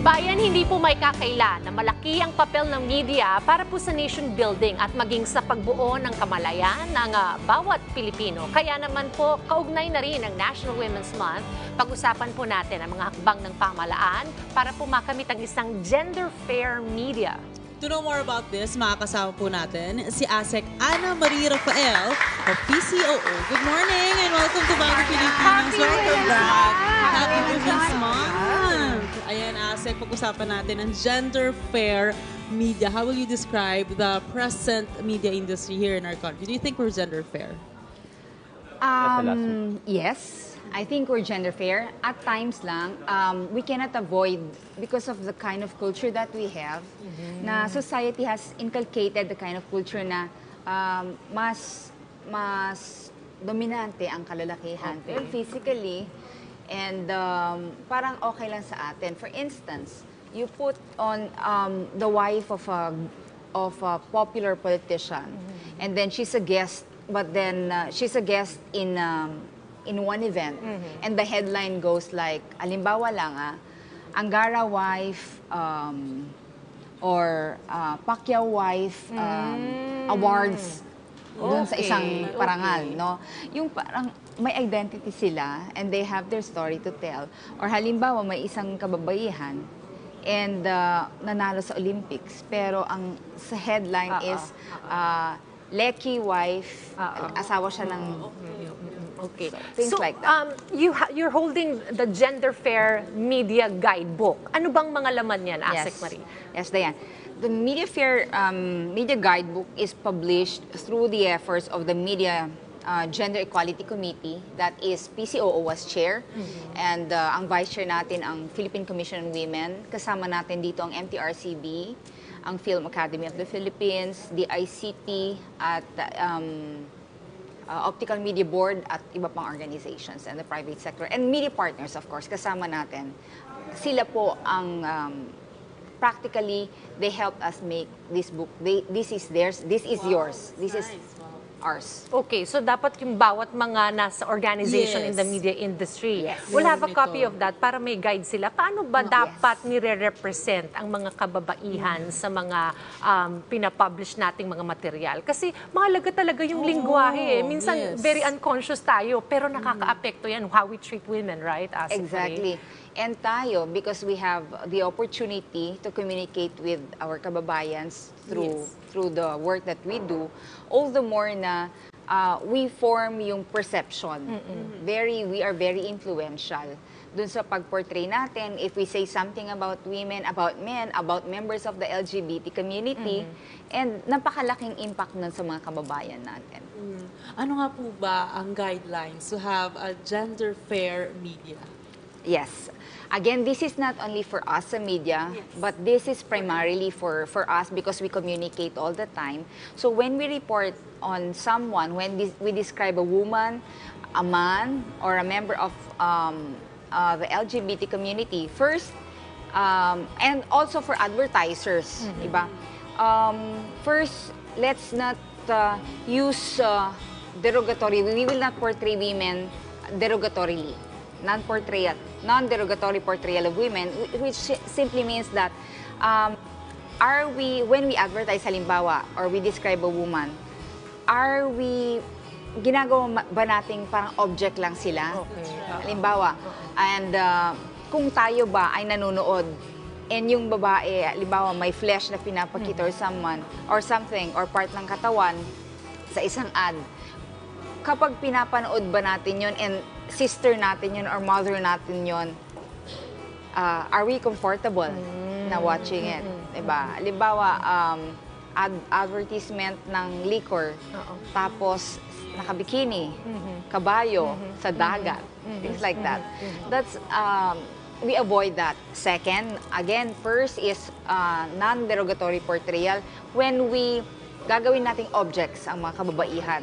Bayan, hindi po may kakaila na malaki ang papel ng media para po sa nation building at maging sa pagbuo ng kamalayan ng bawat Pilipino. Kaya naman po, kaugnay na rin ang National Women's Month. Pag-usapan po natin ang mga hakbang ng pamahalaan para po makamit ang isang gender-fair media. To know more about this, makakasama po natin si ASEC Ana Marie Rafael of PCOO. Good morning and welcome to Bago Pilipinas. Welcome back. Happy Women's Month. Ayan, ASEC, pag-usapan natin ang gender-fair media. How will you describe the present media industry here in our country? Do you think we're gender-fair? Yes. I think we're gender fair. At times lang, we cannot avoid because of the kind of culture that we have, na society has inculcated the kind of culture na mas dominante ang kalalakihan. Pero physically, and parang okay lang sa atin. For instance, you put on the wife of a popular politician, and then she's a guest, but then she's a guest in one event, and the headline goes like, alimbawa lang Angara wife or Pacquiao wife awards dun sa isang parangal, no? Yung parang may identity sila and they have their story to tell. Or halimbawa may isang kababaihan and nanalo sa Olympics, pero ang sa headline is Lecky wife, asawa siya ng... Okay. So, things like that. You're holding the Gender Fair Media Guidebook. Ano bang mga laman yan, ASEC Marie? Yes, Diane. The Media Fair Media Guidebook is published through the efforts of the Media Gender Equality Committee, that is PCOO was chair, and ang vice chair natin ang Philippine Commission on Women. Kasama natin dito ang MTRCB, ang Film Academy of the Philippines, the ICT, at Optical Media Board at iba pang organizations and the private sector. And media partners, of course, kasama natin. Sila po ang, practically, they helped us make this book. This is theirs, this is yours, this is ours. Okay, so dapat yung bawat mga nasa organization in the media industry will have a copy of that para may guide sila. Paano ba dapat nire-represent ang mga kababaihan sa mga pinapublish nating mga material? Kasi mahalaga talaga yung lingwahe. Minsan very unconscious tayo, pero nakaka-apekto yan how we treat women, right? Exactly. And tayo, because we have the opportunity to communicate with our kababayans through the work that we do, all the more na we form yung perception. We are very influential. Dun sa pag-portray natin, if we say something about women, about men, about members of the LGBT community, and napakalaking impact nun sa mga kababayan natin. Ano nga po ba ang guidelines to have a gender-fair media? Yes. Again, this is not only for us sa media, but this is primarily for us because we communicate all the time. So when we report on someone, when we describe a woman, a man, or a member of the LGBT community, first, and also for advertisers, diba? First, let's not use derogatory. We will not portray women derogatorily. Non-derogatory portrayal of women, which simply means that when we advertise halimbawa or we describe a woman, ginagawa ba nating parang object lang sila? Halimbawa, and kung tayo ba ay nanonood and yung babae, halimbawa may flesh na pinapakita or someone or something or part ng katawan sa isang ad, kapag pinapanood ba natin yun and sister natin yun or mother natin yun, are we comfortable na watching it? Diba? Halimbawa, advertisement ng liquor, tapos nakabikini, kabayo, sa dagat, things like that. That's, we avoid that. Second, again, first is non-derogatory portrayal when we gagawin nating objects ang mga kababaihan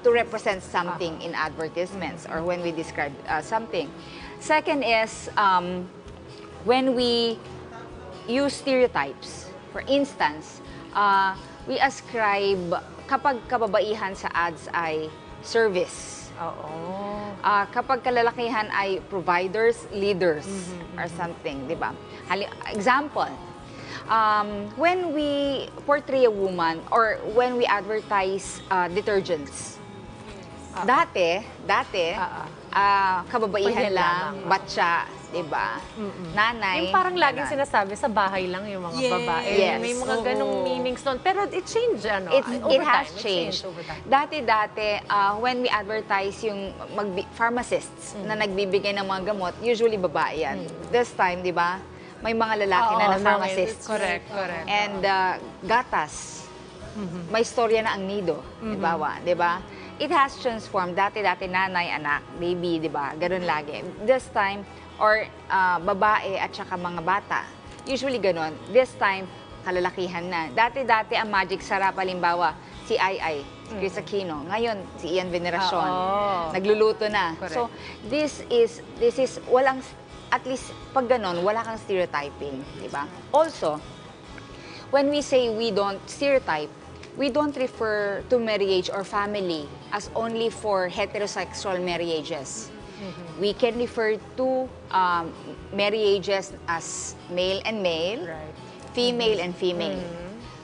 to represent something in advertisements or when we describe something. Second is when we use stereotypes. For instance, we ascribe, kapag kababaihan sa ads ay service. Kapag kalalakihan ay providers, leaders, or something, di ba? Example, when we portray a woman or when we advertise detergents, dati, kababaihan Pwede lang, lamang. batsa, diba? Nanay. Yung parang laging ganon. sinasabi, sa bahay lang yung mga babae. Yes. May mga ganong meanings doon. Pero it changed, ano? It has It changed. over time. Dati, when we advertise yung pharmacists na nagbibigay ng mga gamot, usually babae yan. This time, di ba, may mga lalaki na pharmacists. Correct. And gatas. May storya na ang nido, di ba? It has transformed. Dati nanay, anak, baby, di ba? Ganun lagi. This time, or babae at saka mga bata. Usually ganun. This time, kalalakihan na. Dati ang Magic Sarap, halimbawa, si Ai, si Chris Aquino. Ngayon, si Ian Veneracion. Nagluluto na. Correct. So, this is walang, at least pag ganun, wala kang stereotyping, di ba? Also, when we say we don't stereotype, we don't refer to marriage or family as only for heterosexual marriages. We can refer to marriages as male and male, female and female.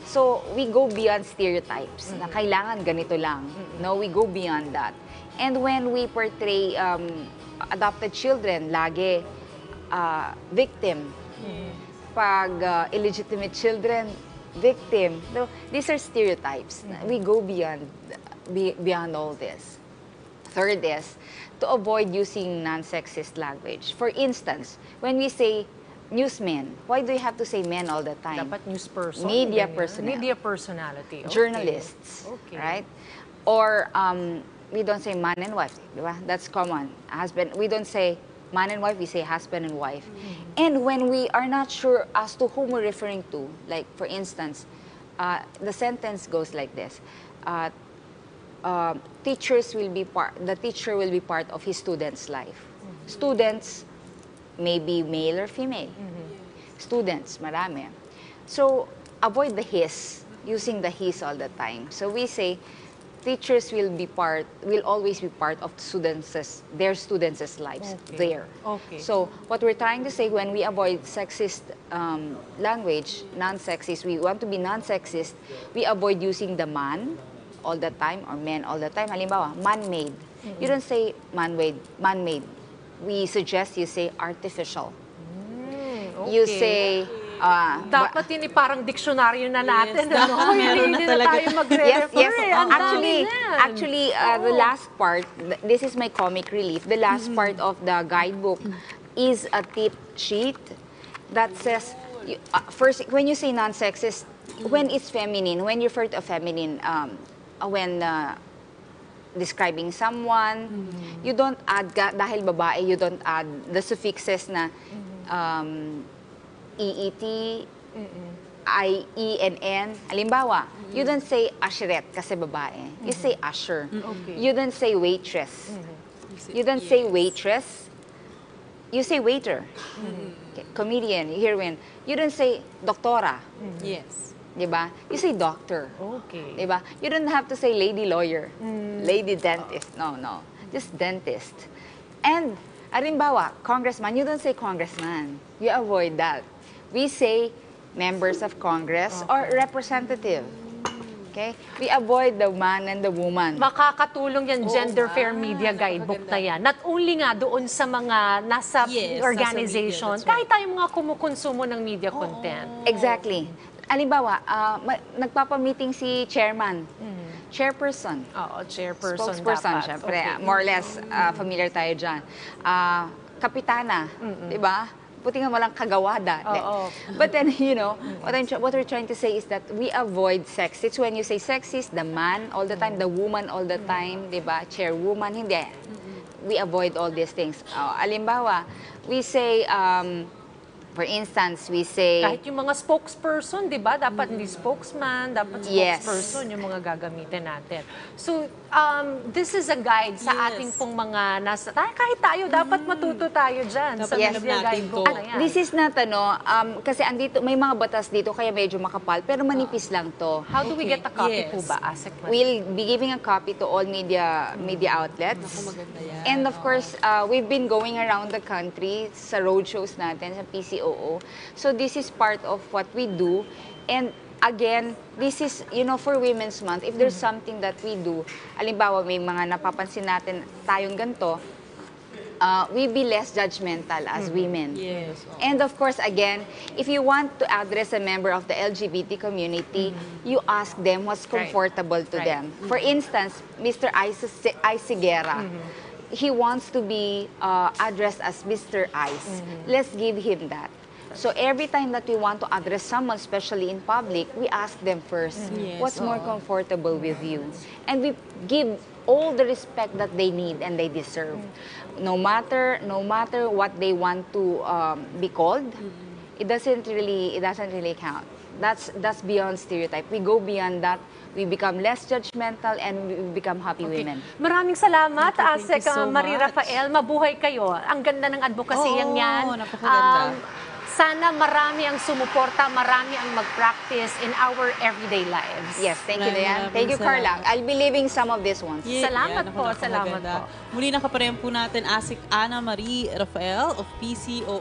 So, we go beyond stereotypes na kailangan ganito lang. No, we go beyond that. And when we portray adopted children, lagi victim. Pag illegitimate children, victim. So, these are stereotypes. We go beyond all this. Third is to avoid using non-sexist language. For instance, when we say newsmen, why do you have to say men all the time? Dapat news person. Media ganyan. personnel. Media personality. Okay. Journalists, Okay. right? Or we don't say man and wife, diba? That's common. Husband, we don't say man and wife, we say husband and wife. And when we are not sure as to whom we're referring to, like for instance, the sentence goes like this. The teacher will be part of his student's life. Students may be male or female. Students, marami. So, avoid the his, using the his all the time. So we say, teachers will always be part of their students' lives there. Okay. So, what we're trying to say when we avoid sexist language, non-sexist, we want to be non-sexist, we avoid using the man all the time or men all the time. Halimbawa, man-made. You don't say man-made. We suggest you say artificial. You say Dapat yun parang diksyonaryo na natin. Yes, dapat meron na Hindi talaga. tayo magre-refer. Yes. Ang dami Actually, the last part, this is my comic relief. The last part of the guidebook is a tip sheet that says, first, when you say non-sexist, when it's feminine, when you refer to a feminine, when describing someone, you don't add, dahil babae, you don't add the suffixes na EET, IENN. Halimbawa, you don't say usherette kasi babae. You say usher. You don't say waitress. You don't say waitress. You say waiter. Okay. Comedian, heroine. You don't say doktora. Yes. Diba? You say doctor. Okay. Diba? You don't have to say lady lawyer, lady dentist. No. Just dentist. And, halimbawa, congressman, you don't say congressman. You avoid that. We say members of Congress or representative. Okay? We avoid the man and the woman. Makakatulong yan, Gender Fair Media Guidebook na yan. Not only nga doon sa mga nasa Yes, organization, nasa media, that's right. kahit tayong mga kumukonsumo ng media content. Exactly. Halimbawa, nagpapamiting si chairman, chairperson, Oo, chairperson spokesperson, dapat. syempre. Okay. More or less familiar tayo dyan. Kapitana, di ba? Buti nga walang kagawada. Oo. But then, what we're trying to say is that we avoid sexist. When you say sexist, the man all the time, the woman all the time, di ba? Chairwoman, hindi. We avoid all these things. Alimbawa, we say, For instance, we say... Kahit yung mga spokesperson, di ba? Dapat hindi spokesman, dapat Yes. spokesperson yung mga gagamitin natin. So, this is a guide sa Yes. ating pong mga nasa... Kahit tayo, dapat matuto tayo dyan Dapat sa alam media natin guidebook to. na yan. This is not, kasi andito, may mga batas dito, kaya medyo makapal, pero manipis lang to. How do we Okay. get a copy Yes. po ba, Asek? We'll be giving a copy to all media outlets. Naku, maganda yan. And of course, we've been going around the country sa roadshows natin, sa PCOO. So this is part of what we do. And again, this is, for Women's Month, if there's something that we do, alimbawa may mga napapansin natin tayong ganito, we be less judgmental as women. Yes. And of course, again, if you want to address a member of the LGBT community, you ask them what's Right. comfortable to Right. them. For instance, Mr. Isigera, he wants to be addressed as Mr. Ice. Let's give him that. So every time that we want to address someone, especially in public, we ask them first, Yes, what's more oo. comfortable with you? And we give all the respect that they need and they deserve. No matter what they want to be called, it doesn't really count. That's beyond stereotype. We go beyond that. We become less judgmental and we become happy women. Maraming salamat, Thank you Asek so Marie much. Rafael. Mabuhay kayo. Ang ganda ng advokasya Oo, niyan. napakaganda. Sana marami ang sumuporta, marami ang mag-practice in our everyday lives. Yes, thank you, Diane. Maraming Thank you, Carla. salamat. I'll be leaving some of these ones. Salamat Yan, po, naku, salamat napakaganda. po. Muli nakaparehan po natin Asik Ana Marie Rafael of PCOO.